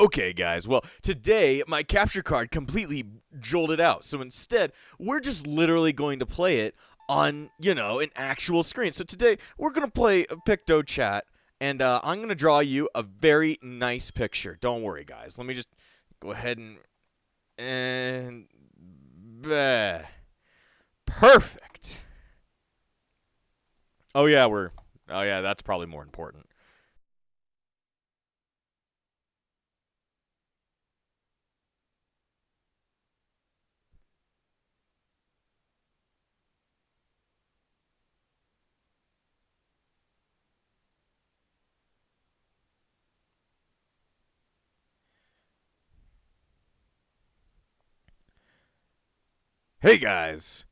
Okay, guys, well, today my capture card completely jolted out. So instead, we're just literally going to play it on, an actual screen. So today, we're going to play a Picto Chat, and I'm going to draw you a very nice picture. Don't worry, guys. Let me just go ahead and bleh. Perfect. Oh, yeah, that's probably more important. Hey, guys.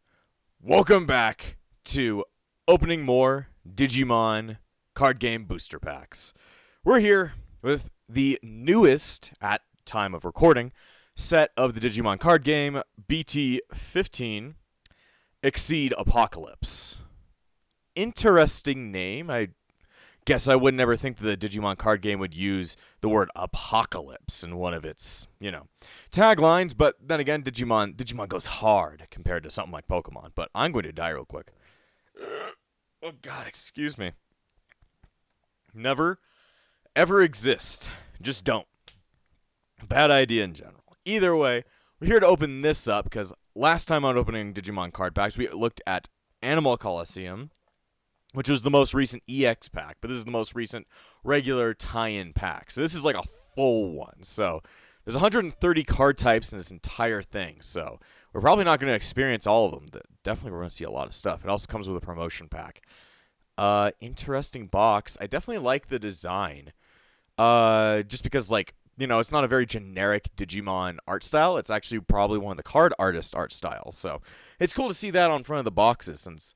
Welcome back to opening more Digimon Card Game booster packs. We're here with the newest, at time of recording, set of the Digimon Card Game BT15 Exceed Apocalypse. Interesting name. I guess I would never think that the Digimon Card Game would use the word apocalypse in one of its, taglines, but then again, Digimon goes hard compared to something like Pokemon. But I'm going to die real quick. Oh god, excuse me. Never ever exist. Just don't. Bad idea in general. Either way, we're here to open this up because last time on opening Digimon card packs, we looked at Animal Coliseum, which was the most recent EX pack, but this is the most recent regular tie-in pack. So this is like a full one. So there's 130 card types in this entire thing. So we're probably not going to experience all of them. Definitely we're going to see a lot of stuff. It also comes with a promotion pack. Interesting box. I definitely like the design. Just because, it's not a very generic Digimon art style. It's actually probably one of the card artist art styles. So it's cool to see that on front of the boxes, since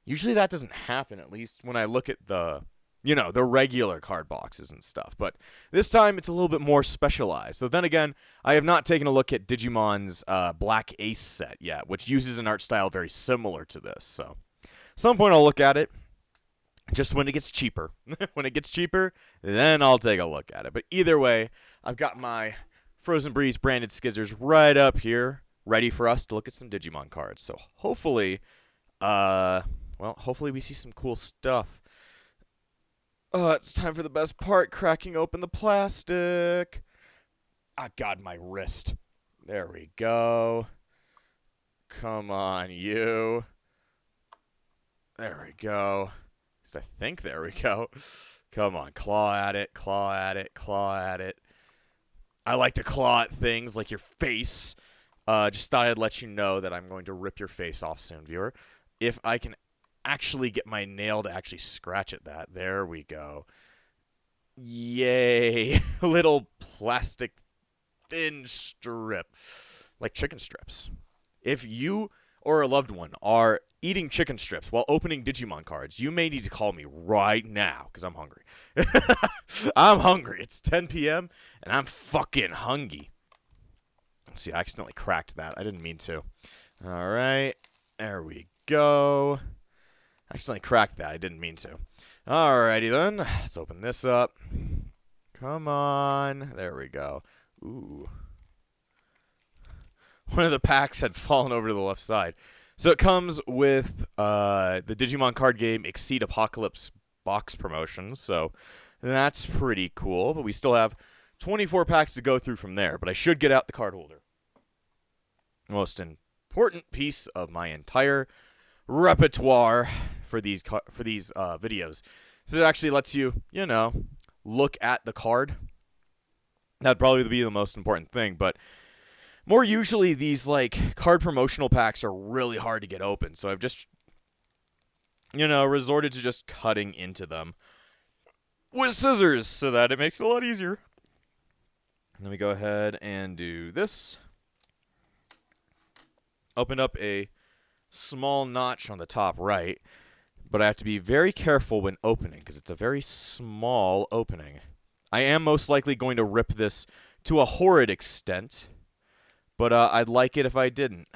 usually that doesn't happen, at least when I look at the regular card boxes and stuff. But this time, it's a little bit more specialized. So then again, I have not taken a look at Digimon's Black Ace set yet, which uses an art style very similar to this. So at some point, I'll look at it. Just when it gets cheaper. When it gets cheaper, then I'll take a look at it. But either way, I've got my Frozen Breeze branded skizzers right up here, ready for us to look at some Digimon cards. So hopefully, hopefully we see some cool stuff. It's time for the best part, cracking open the plastic. Ah, God, my wrist. There we go. Come on, you. There we go. At least I think there we go. Come on, claw at it, claw at it, claw at it. I like to claw at things like your face. Just thought I'd let you know that I'm going to rip your face off soon, viewer. If I can actually get my nail to actually scratch at that. There we go. Yay. Little plastic thin strip. Like chicken strips. If you or a loved one are eating chicken strips while opening Digimon cards, you may need to call me right now, because I'm hungry. I'm hungry. It's 10 p.m., and I'm fucking hungry. Let's see, I accidentally cracked that. I didn't mean to. All right. There we go. I accidentally cracked that. I didn't mean to. Alrighty then. Let's open this up. Come on. There we go. Ooh. One of the packs had fallen over to the left side. So it comes with the Digimon Card Game Exceed Apocalypse box promotion. So that's pretty cool. But we still have 24 packs to go through from there. But I should get out the card holder. Most important piece of my entire repertoire for these videos. This actually lets you, look at the card. That'd probably be the most important thing. But more usually, these, card promotional packs are really hard to get open. So I've just, resorted to just cutting into them with scissors so that it makes it a lot easier. Let me go ahead and do this. Open up a small notch on the top right. But I have to be very careful when opening because it's a very small opening. I am most likely going to rip this to a horrid extent. But I'd like it if I didn't.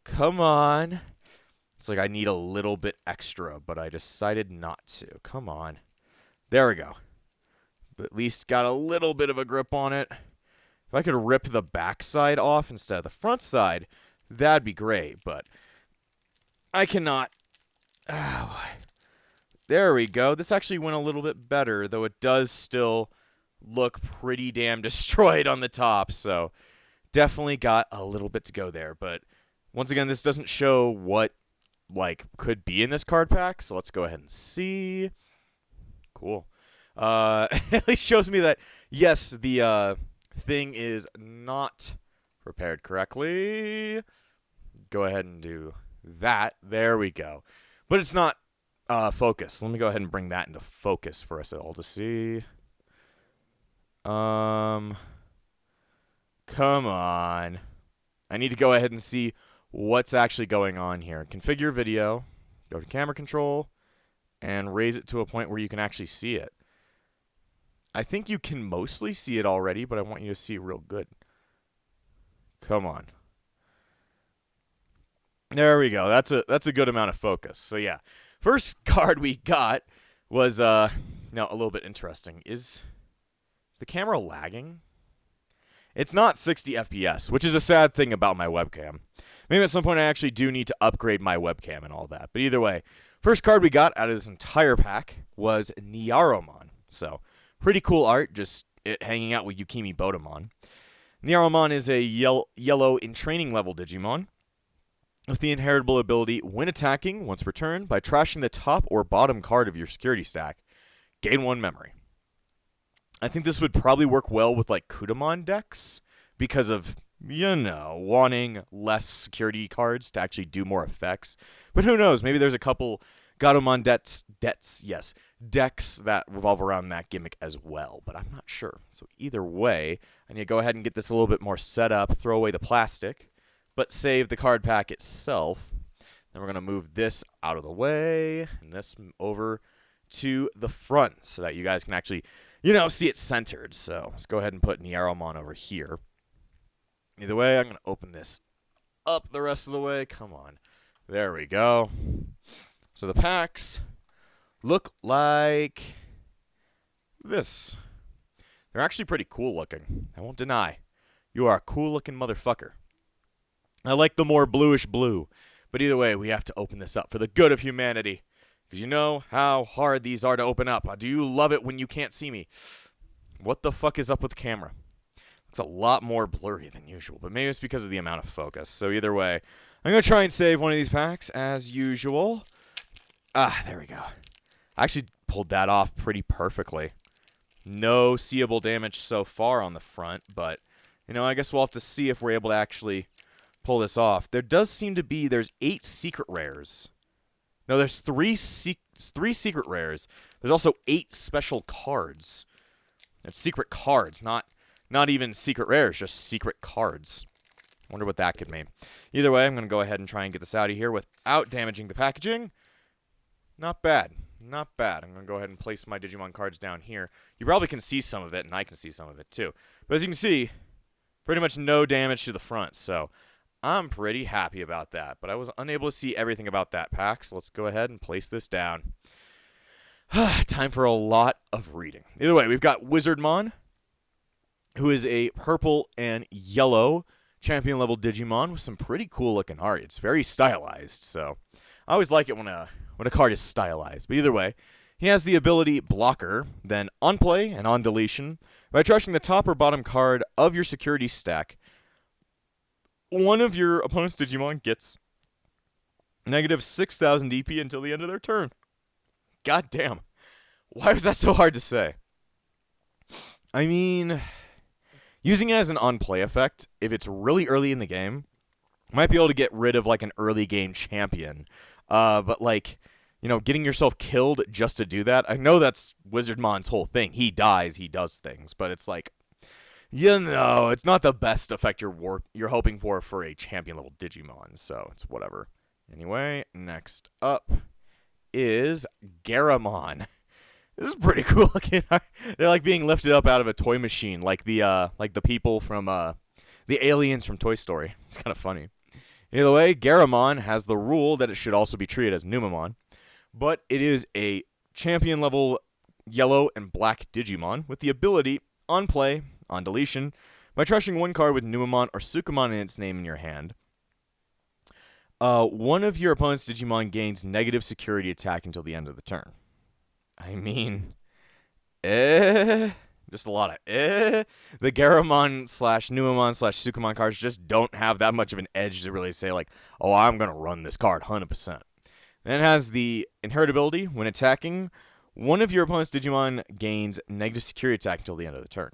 Come on. It's like I need a little bit extra, but I decided not to. Come on. There we go. but at least got a little bit of a grip on it. If I could rip the back side off instead of the front side, that'd be great, but I cannot. Oh, there we go. This actually went a little bit better, though it does still look pretty damn destroyed on the top, so definitely got a little bit to go there. But once again, this doesn't show what could be in this card pack, so let's go ahead and see. Cool. At least shows me that, yes, the thing is not prepared correctly. Go ahead and do that. There we go. But it's not focused. Let me go ahead and bring that into focus for us all to see. Come on. I need to go ahead and see what's actually going on here. Configure video. Go to camera control. And raise it to a point where you can actually see it. I think you can mostly see it already, but I want you to see it real good. Come on. There we go. That's a good amount of focus. So yeah, first card we got was a little bit interesting. Is the camera lagging? It's not 60 FPS, which is a sad thing about my webcam. Maybe at some point I actually do need to upgrade my webcam and all that. But either way, first card we got out of this entire pack was Nyaromon. So pretty cool art, just it hanging out with Yukimi Botamon. Nyaromon is a yellow in training level Digimon with the inheritable ability, when attacking, once per turn, by trashing the top or bottom card of your security stack, gain 1 memory. I think this would probably work well with like Kudamon decks because of, wanting less security cards to actually do more effects. But who knows, maybe there's a couple Gatomon decks that revolve around that gimmick as well, but I'm not sure. So either way, I need to go ahead and get this a little bit more set up, throw away the plastic, but save the card pack itself. Then we're going to move this out of the way, and this over to the front so that you guys can actually, see it centered. So let's go ahead and put Nyaromon over here. Either way, I'm going to open this up the rest of the way. Come on. There we go. So the packs look like this. They're actually pretty cool looking. I won't deny. You are a cool looking motherfucker. I like the more bluish blue. But either way, we have to open this up for the good of humanity. Because you know how hard these are to open up. Do you love it when you can't see me? What the fuck is up with the camera? Looks a lot more blurry than usual. But maybe it's because of the amount of focus. So either way, I'm going to try and save one of these packs as usual. There we go. I actually pulled that off pretty perfectly. No seeable damage so far on the front, but, I guess we'll have to see if we're able to actually pull this off. There does seem to be, there's 8 secret rares. No, there's 3 secret rares. There's also 8 special cards. It's secret cards, not even secret rares, just secret cards. Wonder what that could mean. Either way, I'm going to go ahead and try and get this out of here without damaging the packaging. Not bad. Not bad. I'm going to go ahead and place my Digimon cards down here. You probably can see some of it, and I can see some of it too. But as you can see, pretty much no damage to the front, so I'm pretty happy about that. But I was unable to see everything about that pack, so let's go ahead and place this down. Time for a lot of reading. Either way, we've got Wizardmon, who is a purple and yellow champion-level Digimon with some pretty cool-looking art. It's very stylized, so I always like it when a card is stylized. But either way, he has the ability Blocker, then on play and on deletion. By trashing the top or bottom card of your security stack, one of your opponent's Digimon gets negative 6,000 DP until the end of their turn. God damn. Why was that so hard to say? I mean, using it as an on-play effect, if it's really early in the game, might be able to get rid of, an early game champion. But, getting yourself killed just to do that, I know that's Wizardmon's whole thing. He dies, he does things, but it's it's not the best effect you're hoping for a champion-level Digimon, so it's whatever. Anyway, next up is Garamon. This is pretty cool looking. They're being lifted up out of a toy machine, like the people from the aliens from Toy Story. It's kind of funny. Either way, Garamon has the rule that it should also be treated as Numamon, but it is a champion level yellow and black Digimon with the ability, on play, on deletion, by trashing one card with Numemon or Sukamon in its name in your hand, one of your opponent's Digimon gains negative security attack until the end of the turn. I mean, just a lot of The Garamon / Numemon / Sukamon cards just don't have that much of an edge to really say, like, oh, I'm going to run this card 100%. Then it has the inheritability. When attacking, one of your opponent's Digimon gains negative security attack until the end of the turn.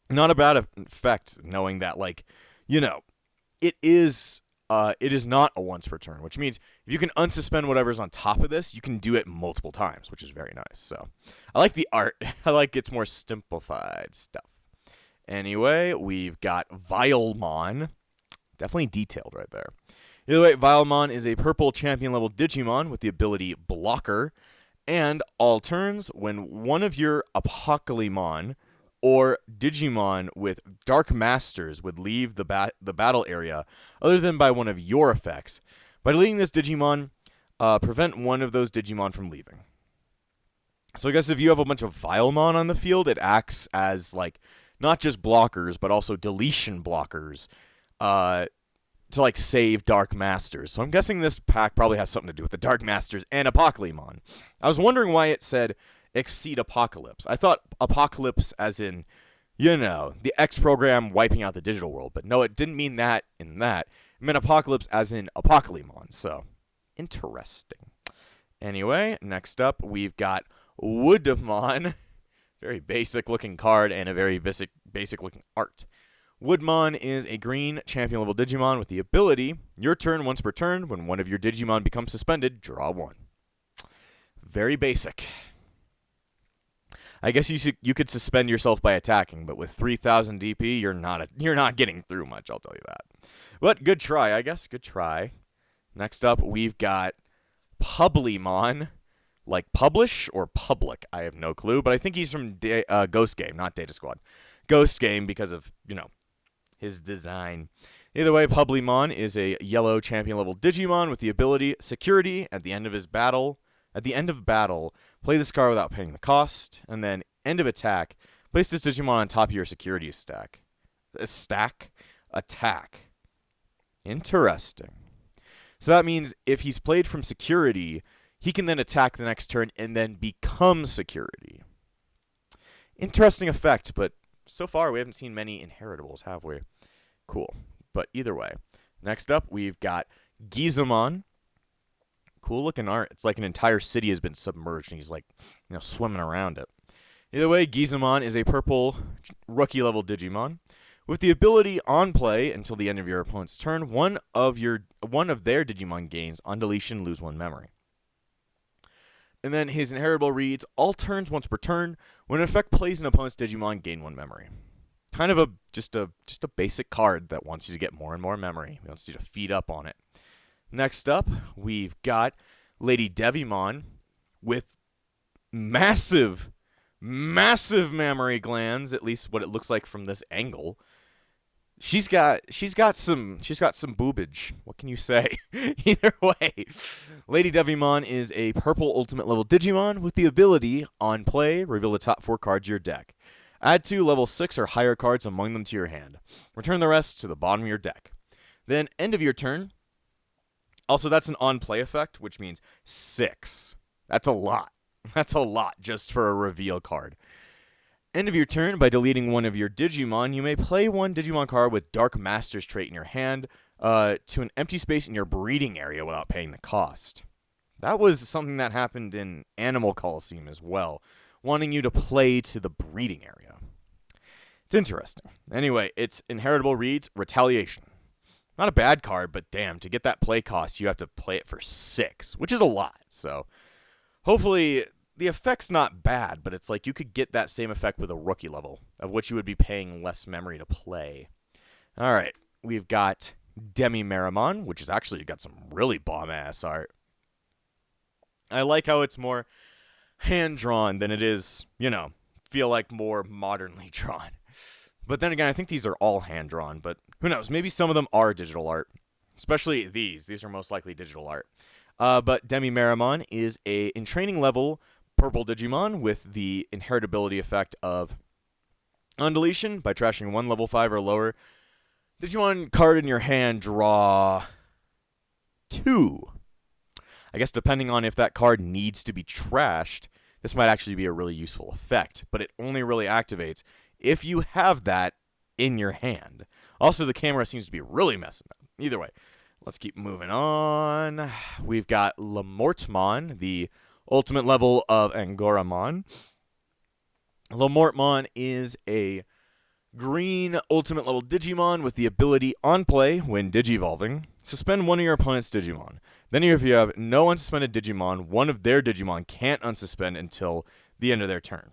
Not a bad effect, knowing that, like, it is not a once per turn, which means if you can unsuspend whatever's on top of this, you can do it multiple times, which is very nice. So I like the art. I like its more simplified stuff. Anyway, we've got Vilemon. Definitely detailed right there. Either way, Vilemon is a purple champion level Digimon with the ability Blocker, and all turns, when one of your Apocalypse or Digimon with Dark Masters would leave the battle area other than by one of your effects, by deleting this Digimon, prevent one of those Digimon from leaving. So I guess if you have a bunch of Vilemon on the field, it acts as, like, not just blockers, but also deletion blockers to, like, save Dark Masters. So I'm guessing this pack probably has something to do with the Dark Masters and Apocalypse. I was wondering why it said Exceed Apocalypse. I thought Apocalypse as in, the X program wiping out the digital world. But no, it didn't mean that in that. It meant Apocalypse as in Apocalypse. So, interesting. Anyway, next up, we've got Woodmon. Very basic looking card and a very basic looking art. Woodmon is a green champion level Digimon with the ability, your turn once per turn, when one of your Digimon becomes suspended, draw one. Very basic. I guess you could suspend yourself by attacking, but with 3,000 DP, you're not getting through much, I'll tell you that. But good try, I guess. Good try. Next up, we've got Publimon. Like publish or public, I have no clue, but I think he's from Ghost Game, not Data Squad. Ghost Game because of, his design. Either way, Publimon is a yellow champion level Digimon with the ability Security at the end of battle, play this card without paying the cost, and then end of attack, place this Digimon on top of your security stack. Attack. Interesting. So that means if he's played from security, he can then attack the next turn and then become security. Interesting effect, but so far we haven't seen many inheritables, have we? Cool. But either way. Next up, we've got Gizamon. Cool looking art. It's like an entire city has been submerged and he's like, swimming around it. Either way, Gizamon is a purple rookie level Digimon with the ability on play until the end of your opponent's turn. One of their Digimon gains on deletion, lose one memory. And then his inheritable reads, all turns once per turn. When an effect plays an opponent's Digimon, gain one memory. Kind of just a basic card that wants you to get more and more memory. It wants you to feed up on it. Next up, we've got Lady Devimon with massive mammary glands, at least what it looks like from this angle. She's got some boobage. What can you say? Either way, Lady Devimon is a purple ultimate level Digimon with the ability, on play, reveal the top 4 cards of your deck. Add 2 level 6 or higher cards among them to your hand. Return the rest to the bottom of your deck. Then, end of your turn. Also, that's an on-play effect, which means 6. That's a lot. That's a lot just for a reveal card. End of your turn, by deleting one of your Digimon, you may play one Digimon card with Dark Master's trait in your hand to an empty space in your breeding area without paying the cost. That was something that happened in Animal Coliseum as well, wanting you to play to the breeding area. It's interesting. Anyway, its inheritable reads Retaliation. Not a bad card, but damn, to get that play cost, you have to play it for 6, which is a lot. So, hopefully, the effect's not bad, but it's like you could get that same effect with a rookie level, of which you would be paying less memory to play. Alright, we've got Demi-Meramon, which has actually got some really bomb-ass art. I like how it's more hand-drawn than it is, feel like more modernly drawn. But then again, I think these are all hand-drawn, but who knows? Maybe some of them are digital art. Especially these. These are most likely digital art. But Demi-Meramon is in training level, purple Digimon with the inheritability effect of on deletion. By trashing one level 5 or lower Digimon card in your hand, draw 2. I guess depending on if that card needs to be trashed, this might actually be a really useful effect, but it only really activates if you have that in your hand. Also, the camera seems to be really messing up. Either way, let's keep moving on. We've got Lamortmon, the ultimate level of Angoramon. Lamortmon is a green ultimate level Digimon with the ability on play when Digivolving. Suspend one of your opponent's Digimon. Then if you have no unsuspended Digimon, one of their Digimon can't unsuspend until the end of their turn.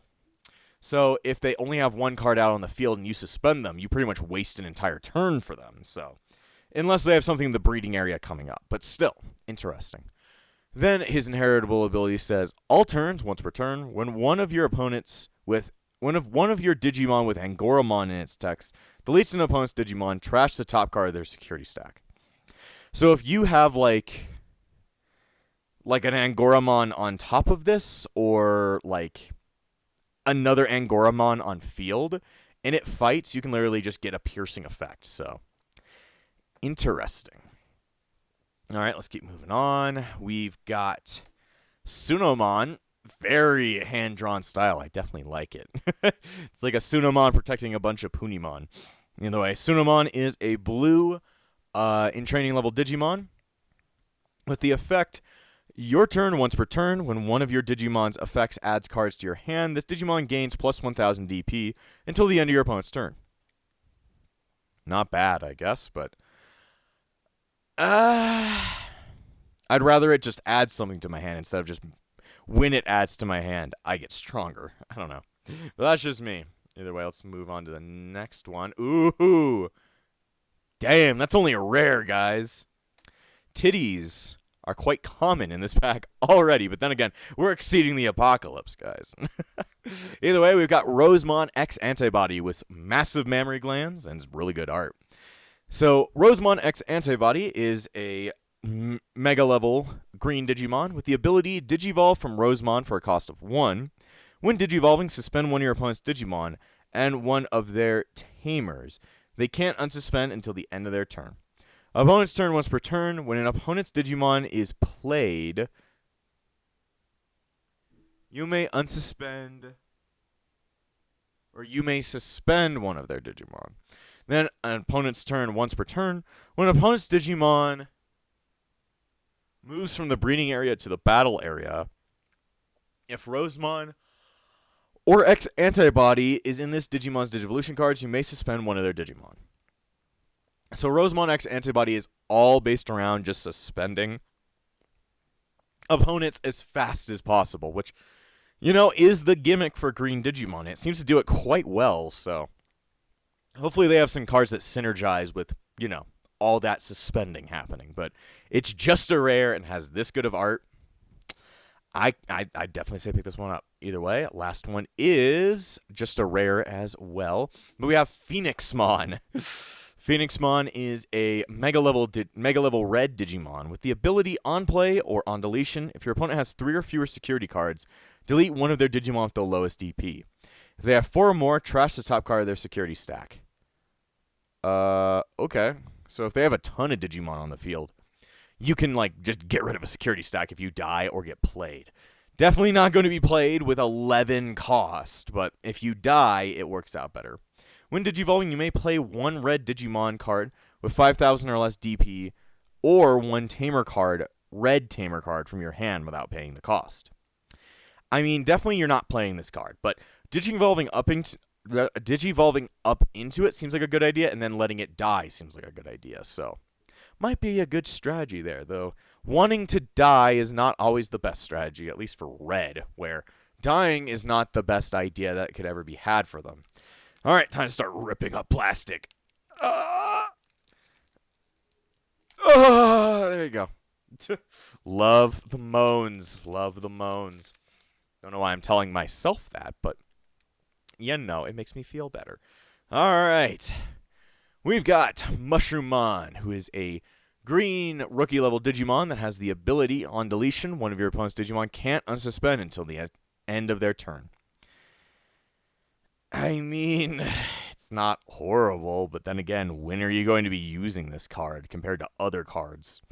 So if they only have one card out on the field and you suspend them, you pretty much waste an entire turn for them. So unless they have something in the breeding area coming up. But still, interesting. Then his inheritable ability says, all turns, once per turn, when one of your opponents with one of your Digimon with Angoramon in its text deletes an opponent's Digimon, trash the top card of their security stack. So if you have like an Angoramon on top of this, or like another Angoramon on field, and it fights, you can literally just get a piercing effect. So interesting. All right, let's keep moving on. We've got Sunomon. Very hand-drawn style. I definitely like it. It's like a Sunomon protecting a bunch of Punimon. Either way, Sunomon is a blue in training level Digimon with the effect, your turn once per turn. When one of your Digimon's effects adds cards to your hand, this Digimon gains plus 1000 DP until the end of your opponent's turn. Not bad, I guess, but I'd rather it just add something to my hand instead of just when it adds to my hand, I get stronger. I don't know. But that's just me. Either way, let's move on to the next one. Ooh. Damn, that's only a rare, guys. Titties are quite common in this pack already, but then again, we're exceeding the apocalypse, guys. Either way, we've got Rosemon X Antibody with massive mammary glands and really good art. So, Rosemon X Antibody is a Mega level green Digimon with the ability Digivolve from Rosemon for a cost of 1. When Digivolving, suspend one of your opponent's Digimon and one of their Tamers. They can't unsuspend until the end of their turn. Opponent's turn once per turn. When an opponent's Digimon is played, you may unsuspend or you may suspend one of their Digimon. Then an opponent's turn once per turn. When an opponent's Digimon moves from the breeding area to the battle area, if Rosemon or X Antibody is in this Digimon's Digivolution cards, you may suspend one of their Digimon. So Rosemon X Antibody is all based around just suspending opponents as fast as possible, which, you know, is the gimmick for green Digimon. It seems to do it quite well, so hopefully they have some cards that synergize with, you know, all that suspending happening. But it's just a rare and has this good of art. I definitely say pick this one up. Either way, last one is just a rare as well. But we have Phoenixmon. Phoenixmon is a Mega level red Digimon with the ability on play or on deletion. If your opponent has 3 or fewer security cards, delete one of their Digimon with the lowest DP. If they have 4 or more, trash the top card of their security stack. Okay. So if they have a ton of Digimon on the field, you can, like, just get rid of a security stack if you die or get played. Definitely not going to be played with 11 cost, but if you die, it works out better. When Digivolving, you may play 1 red Digimon card with 5,000 or less DP, or 1 Tamer card, red Tamer card from your hand without paying the cost. I mean, definitely you're not playing this card, but Digivolving up into it seems like a good idea, and then letting it die seems like a good idea, so might be a good strategy there, though wanting to die is not always the best strategy, at least for red, where dying is not the best idea that could ever be had for them. All right, time to start ripping up plastic. There you go. Love the moans. Love the moans. Don't know why I'm telling myself that, but you know, it makes me feel better. All right. We've got Mushroomon, who is a green rookie level Digimon that has the ability on deletion. One of your opponent's Digimon can't unsuspend until the end of their turn. I mean, it's not horrible, but then again, when are you going to be using this card compared to other cards?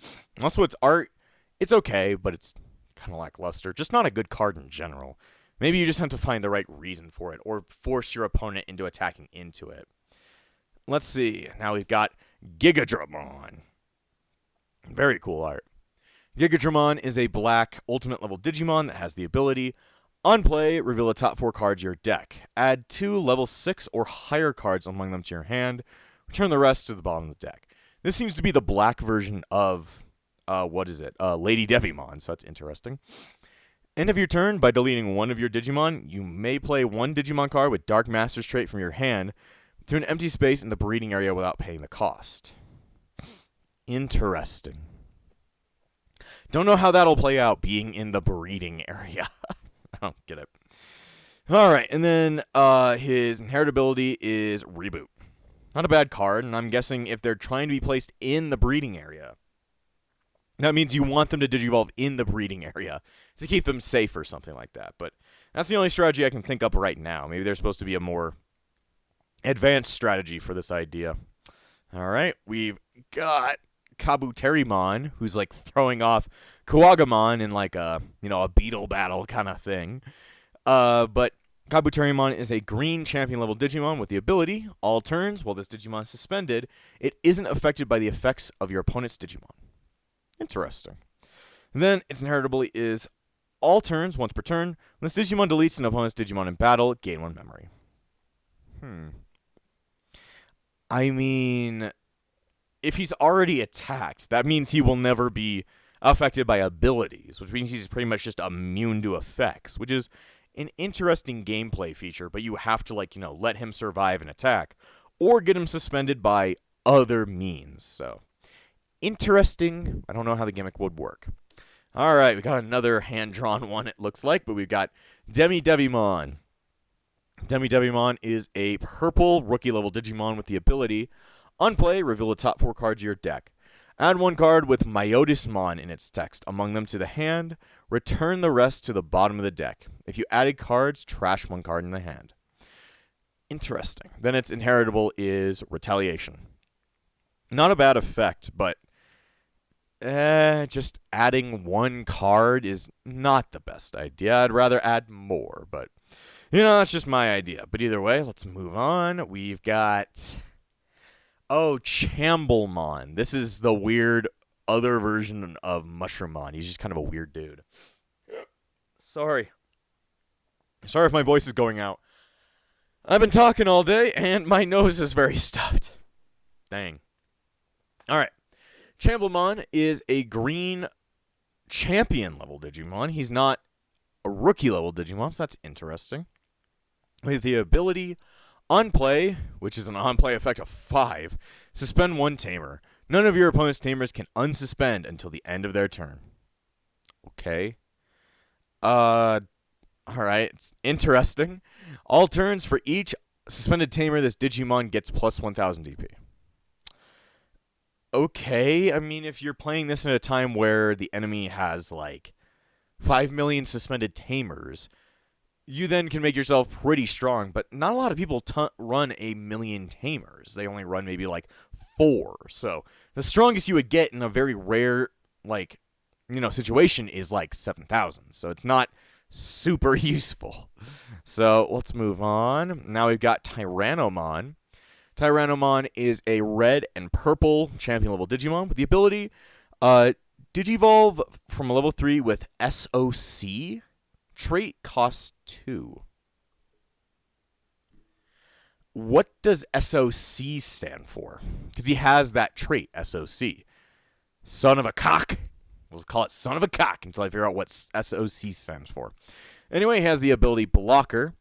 Also, its art, it's okay, but it's kind of lackluster. Just not a good card in general. Maybe you just have to find the right reason for it, or force your opponent into attacking into it. Let's see. Now we've got Gigadramon. Very cool art. Gigadramon is a black ultimate level Digimon that has the ability, on play, reveal the top 4 cards of your deck. Add 2 level 6 or higher cards among them to your hand. Return the rest to the bottom of the deck. This seems to be the black version of, Lady Devimon, so that's interesting. End of your turn, by deleting one of your Digimon, you may play one Digimon card with Dark Master's trait from your hand to an empty space in the breeding area without paying the cost. Interesting. Don't know how that'll play out, being in the breeding area. I don't get it. Alright, and then his inherit ability is Reboot. Not a bad card, and I'm guessing if they're trying to be placed in the breeding area, that means you want them to Digivolve in the breeding area to keep them safe or something like that. But that's the only strategy I can think of right now. Maybe there's supposed to be a more advanced strategy for this idea. Alright, we've got Kabuterimon, who's like throwing off Kuwagamon in like a beetle battle kind of thing. But Kabuterimon is a green champion level Digimon with the ability, all turns while this Digimon is suspended, it isn't affected by the effects of your opponent's Digimon. Interesting. And then its inherit ability is all turns, once per turn. When this Digimon deletes an opponent's Digimon in battle, gain 1 memory. I mean, if he's already attacked, that means he will never be affected by abilities, which means he's pretty much just immune to effects, which is an interesting gameplay feature, but you have to, let him survive an attack, or get him suspended by other means, so interesting. I don't know how the gimmick would work. Alright, we got another hand-drawn one, it looks like, but we've got Devimon. Devimon is a purple rookie-level Digimon with the ability, on play, reveal the top 4 cards of your deck. Add 1 card with Myodismon in its text among them to the hand. Return the rest to the bottom of the deck. If you added cards, trash 1 card in the hand. Interesting. Then its inheritable is Retaliation. Not a bad effect, but just adding 1 card is not the best idea. I'd rather add more, but that's just my idea. But either way, let's move on. We've got Chamblemon. This is the weird other version of Mushroomon. He's just kind of a weird dude. Sorry if my voice is going out. I've been talking all day, and my nose is very stuffed. Dang. Alright. Chamblemon is a green champion-level Digimon. He's not a rookie-level Digimon, so that's interesting. With the ability on play, which is an on-play effect of 5, suspend 1 tamer. None of your opponent's tamers can unsuspend until the end of their turn. Okay. Alright, it's interesting. All turns for each suspended tamer, this Digimon gets plus 1000 DP. Okay, I mean, if you're playing this in a time where the enemy has, 5 million suspended tamers, you then can make yourself pretty strong, but not a lot of people run 1,000,000 tamers. They only run maybe 4. So the strongest you would get in a very rare situation is 7,000. So it's not super useful. So let's move on. Now we've got Tyrannomon. Tyrannomon is a red and purple champion level Digimon with the ability Digivolve from a level 3 with SOC. Trait costs 2. What does SOC stand for? Because he has that trait, SOC. Son of a cock. We'll call it son of a cock until I figure out what SOC stands for. Anyway, he has the ability Blocker.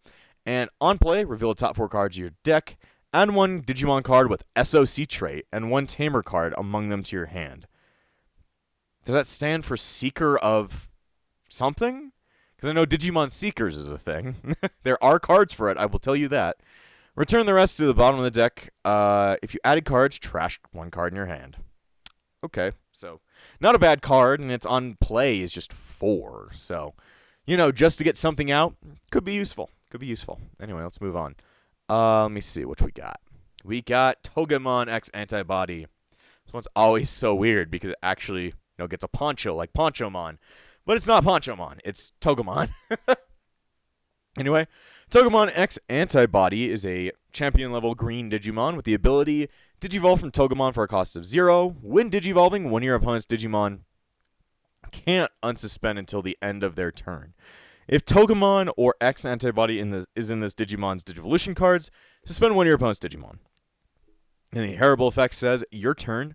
And on play, reveal the top 4 cards of your deck. Add 1 Digimon card with SOC trait and 1 Tamer card among them to your hand. Does that stand for Seeker of something? Because I know Digimon Seekers is a thing. There are cards for it, I will tell you that. Return the rest to the bottom of the deck. If you added cards, trash 1 card in your hand. Okay, so not a bad card, and its on play is just 4. So just to get something out, could be useful. Anyway, let's move on. Let me see what we got. We got Togemon X Antibody. This one's always so weird because it actually, gets a poncho like Ponchomon. But it's not Ponchomon, it's Togemon. Anyway, Togemon X Antibody is a champion-level green Digimon with the ability Digivolve from Togemon for a cost of 0. When Digivolving, one of your opponent's Digimon can't unsuspend until the end of their turn. If Togemon or X Antibody is in this Digimon's Digivolution cards, suspend one of your opponent's Digimon. And the inheritable effect says, your turn,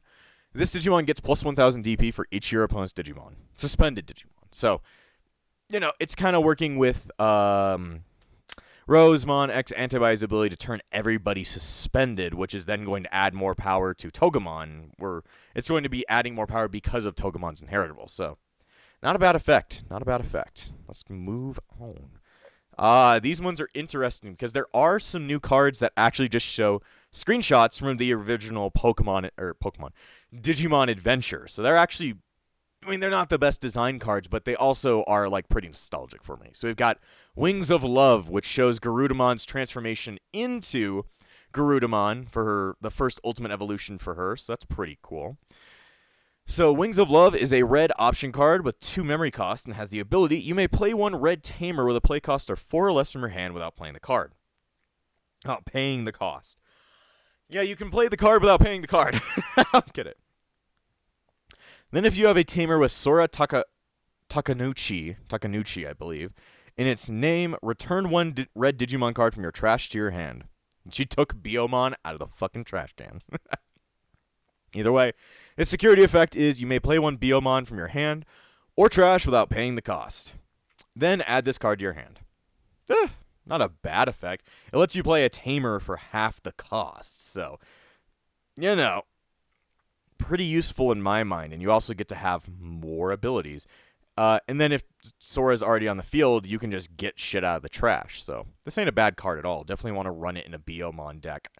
this Digimon gets plus 1000 DP for each of your opponent's Digimon. Suspended Digimon. So, it's kind of working with Rosemon X Antibody's ability to turn everybody suspended, which is then going to add more power to Togemon, where it's going to be adding more power because of Togemon's inheritable. So, not a bad effect. Let's move on. These ones are interesting because there are some new cards that actually just show screenshots from the original Digimon Adventure. So they're actually, they're not the best design cards, but they also are pretty nostalgic for me. So we've got Wings of Love, which shows Garudamon's transformation into Garudamon for the first ultimate evolution for her. So that's pretty cool. So Wings of Love is a red option card with 2 memory costs and has the ability, you may play one red tamer with a play cost of 4 or less from your hand without playing the card. Not paying the cost. Yeah, you can play the card without paying the card. Get it. Then if you have a tamer with Sora Takanuchi, I believe, in its name, return one red Digimon card from your trash to your hand. She took Biomon out of the fucking trash can. Either way, its security effect is you may play one Biomon from your hand or trash without paying the cost. Then add this card to your hand. Not a bad effect. It lets you play a tamer for half the cost. So, pretty useful in my mind. And you also get to have more abilities. And then if Sora's already on the field, you can just get shit out of the trash. So, this ain't a bad card at all. Definitely want to run it in a Biomon deck.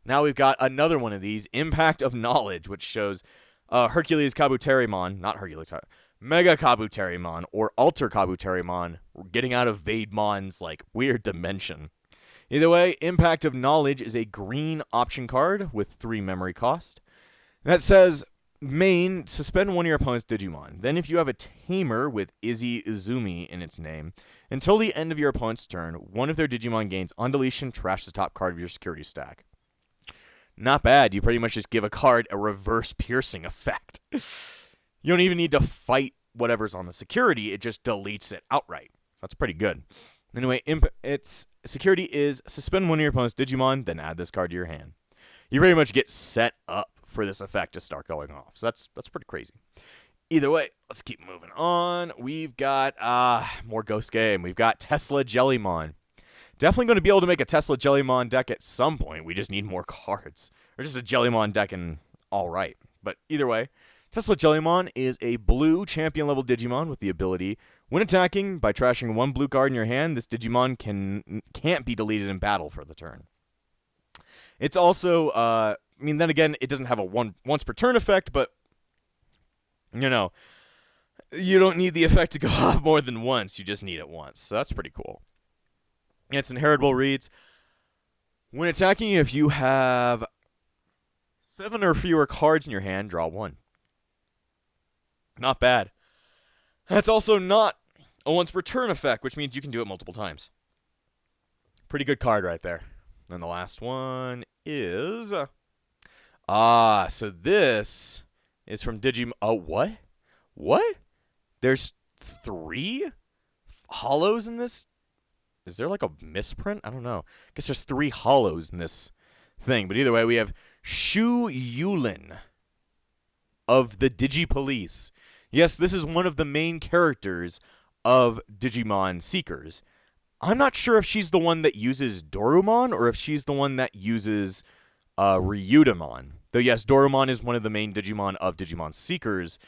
Now we've got another one of these, Impact of Knowledge, which shows Hercules Kabuterimon, not Hercules, Mega Kabuterimon, or Alter Kabuterimon, getting out of Vademon's, weird dimension. Either way, Impact of Knowledge is a green option card with 3 memory cost. That says, main, suspend one of your opponent's Digimon. Then if you have a tamer with Izumi in its name, until the end of your opponent's turn, one of their Digimon gains on deletion, trash the top card of your security stack. Not bad. You pretty much just give a card a reverse piercing effect. You don't even need to fight whatever's on the security. It just deletes it outright. That's pretty good. Anyway, its security is suspend one of your opponent's Digimon, then add this card to your hand. You pretty much get set up for this effect to start going off. So that's pretty crazy. Either way, let's keep moving on. We've got more Ghost Game. We've got Tesla Jellymon. Definitely going to be able to make a Tesla Jellymon deck at some point. We just need more cards. Or just a Jellymon deck and all right. But either way, Tesla Jellymon is a blue champion-level Digimon with the ability, when attacking, by trashing one blue card in your hand, this Digimon can't be deleted in battle for the turn. It's also, then again, it doesn't have a once per turn effect, but, you don't need the effect to go off more than once. You just need it once. So that's pretty cool. Its inheritable reads, when attacking, if you have 7 or fewer cards in your hand, draw 1. Not bad. That's also not a once per turn effect, which means you can do it multiple times. Pretty good card right there. And the last one is... so this is from Digimon... Oh, what? What? There's 3 hollows in this? Is there a misprint? I don't know. I guess there's 3 hollows in this thing. But either way, we have Shu Yulin of the Digipolice. Yes, this is one of the main characters of Digimon Seekers. I'm not sure if she's the one that uses Dorumon or if she's the one that uses Ryudamon. Though yes, Dorumon is one of the main Digimon of Digimon Seekers.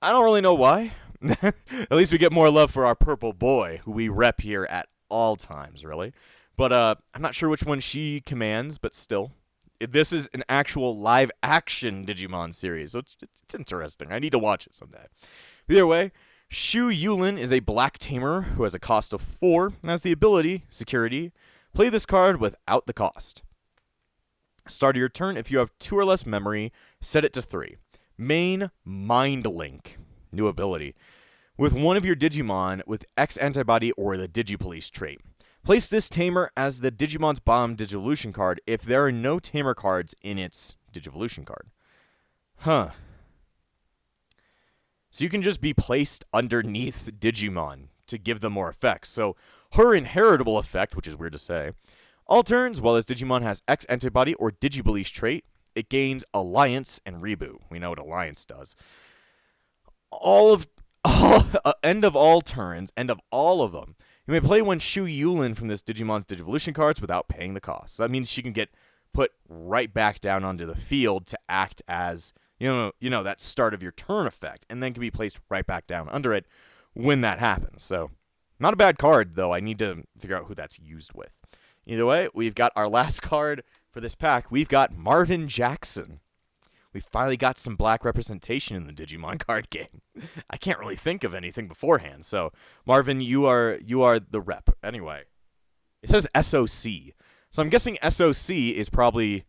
I don't really know why. At least we get more love for our purple boy, who we rep here at all times, really. But I'm not sure which one she commands, but still. This is an actual live-action Digimon series, so it's interesting. I need to watch it someday. Either way, Shu Yulin is a black tamer who has a cost of 4 and has the ability, Security. Play this card without the cost. Start of your turn, if you have 2 or less memory, set it to 3. Main Mind Link. New ability. With one of your Digimon with X antibody or the Digipolice trait. Place this tamer as the Digimon's bottom Digivolution card if there are no tamer cards in its Digivolution card. Huh. So you can just be placed underneath Digimon to give them more effects. So her inheritable effect, which is weird to say, all turns while this Digimon has X antibody or Digipolice trait, it gains Alliance and Reboot. We know what Alliance does. End of all turns, end of all of them. You may play one Shu Yulin from this Digimon's Digivolution cards without paying the cost. So that means she can get put right back down onto the field to act as, you know that start of your turn effect, and then can be placed right back down under it when that happens. So not a bad card, though. I need to figure out who that's used with. Either way, we've got our last card for this pack. We've got Marvin Jackson. We finally got some black representation in the Digimon card game. I can't really think of anything beforehand. So, Marvin, you are the rep. Anyway, it says SOC. So I'm guessing SOC is probably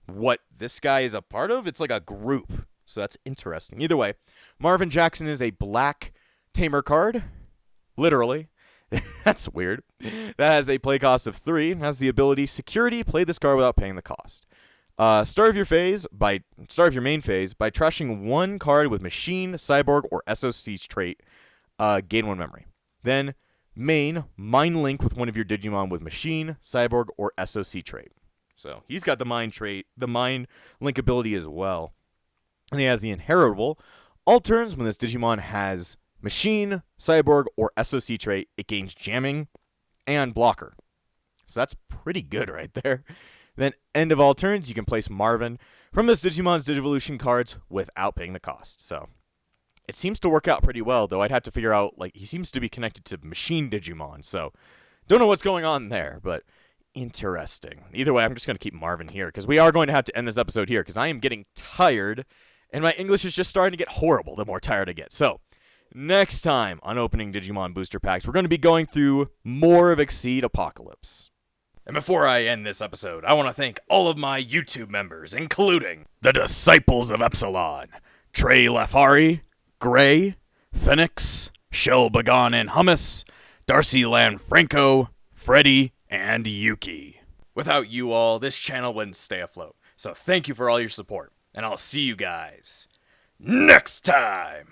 what this guy is a part of. It's like a group. So that's interesting. Either way, Marvin Jackson is a black tamer card. Literally. That's weird. That has a play cost of 3 and has the ability Security. Play this card without paying the cost. Start of your main phase by trashing 1 card with Machine, Cyborg, or SOC's trait. Gain 1 memory. Then main Mind Link with one of your Digimon with Machine, Cyborg, or SOC trait. So he's got the Mind trait, the Mind Link ability as well. And he has the inheritable. All turns when this Digimon has Machine, Cyborg, or SOC trait, it gains Jamming and Blocker. So that's pretty good right there. Then, end of all turns, you can place Marvin from this Digimon's Digivolution cards without paying the cost. So, it seems to work out pretty well, though I'd have to figure out, he seems to be connected to Machine Digimon. So, don't know what's going on there, but interesting. Either way, I'm just going to keep Marvin here, because we are going to have to end this episode here, because I am getting tired, and my English is just starting to get horrible the more tired I get. So, next time on Opening Digimon Booster Packs, we're going to be going through more of Exceed Apocalypse. And before I end this episode, I want to thank all of my YouTube members, including the Disciples of Epsilon, Trey Lafari, Gray, Phoenix, Shell Bagan and Hummus, Darcy Lanfranco, Freddie, and Yuki. Without you all, this channel wouldn't stay afloat. So thank you for all your support, and I'll see you guys next time!